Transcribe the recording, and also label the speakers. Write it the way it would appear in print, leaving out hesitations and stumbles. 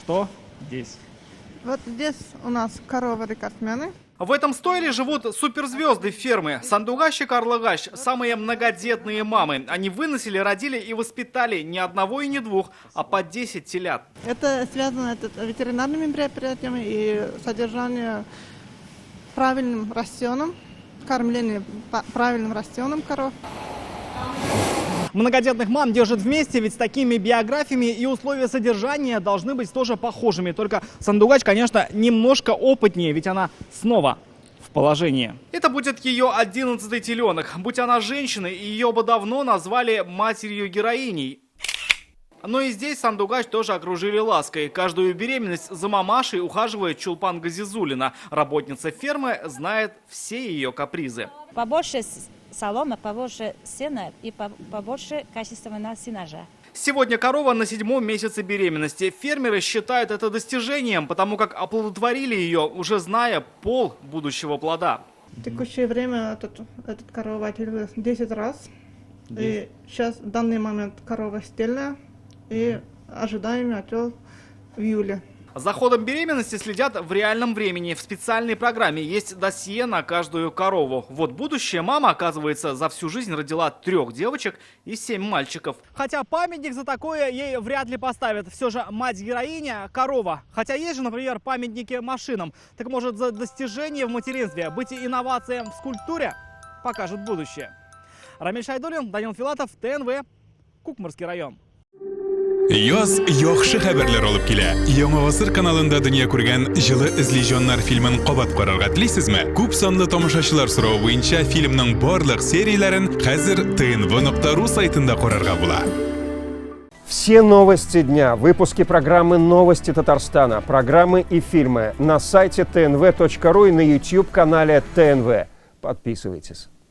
Speaker 1: что здесь?
Speaker 2: Вот здесь у нас коровы-рекордсмены.
Speaker 1: В этом стойле живут суперзвезды фермы. Сандугач и Карлыгач – самые многодетные мамы. Они выносили, родили и воспитали не одного и не двух, а по 10 телят.
Speaker 2: Это связано с ветеринарными предприятиями и содержанием правильным рационом, кормление правильным рационом коров.
Speaker 1: Многодетных мам держат вместе, ведь с такими биографиями и условия содержания должны быть тоже похожими. Только Сандугач, конечно, немножко опытнее, ведь она снова в положении. Это будет ее 11-й теленок. Будь она женщиной, ее бы давно назвали матерью-героиней. Но и здесь Сандугач тоже окружили лаской. Каждую беременность за мамашей ухаживает Чулпан Газизулина. Работница фермы знает все ее капризы.
Speaker 3: Побольше соломы, побольше сена и побольше качественного сенажа.
Speaker 1: Сегодня корова на 7-м месяце беременности. Фермеры считают это достижением, потому как оплодотворили ее, уже зная пол будущего плода.
Speaker 2: В текущее время этот корова отелилась 10 раз. И сейчас в данный момент корова стельная. И ожидаем отел в июле.
Speaker 1: За ходом беременности следят в реальном времени. В специальной программе есть досье на каждую корову. Вот будущая мама, оказывается, за всю жизнь родила 3 девочек и 7 мальчиков. Хотя памятник за такое ей вряд ли поставят. Все же мать-героиня – корова. Хотя есть же, например, памятники машинам. Так может, за достижение в материнстве быть и инновациям в скульптуре покажет будущее. Рамиль Шайдуллин, Данил Филатов, ТНВ, Кукмарский район.
Speaker 4: Yoz yaxshi xabarlar olib kela. Yangi asr kanalında dünya ko'rgan Жылы izleyjonlar filmin qabat qarorga tilaysizmi? Ko'p sonli tomoshachilar so'rovi bo'yicha filmning barliq seriyalarini hozir tnv.ru saytida ko'rarga bo'ladi.
Speaker 5: Все новости дня, выпуски программы «Новости Татарстана», программы и фильмы на сайте tnv.ru и на YouTube-канале ТНВ. Подписывайтесь.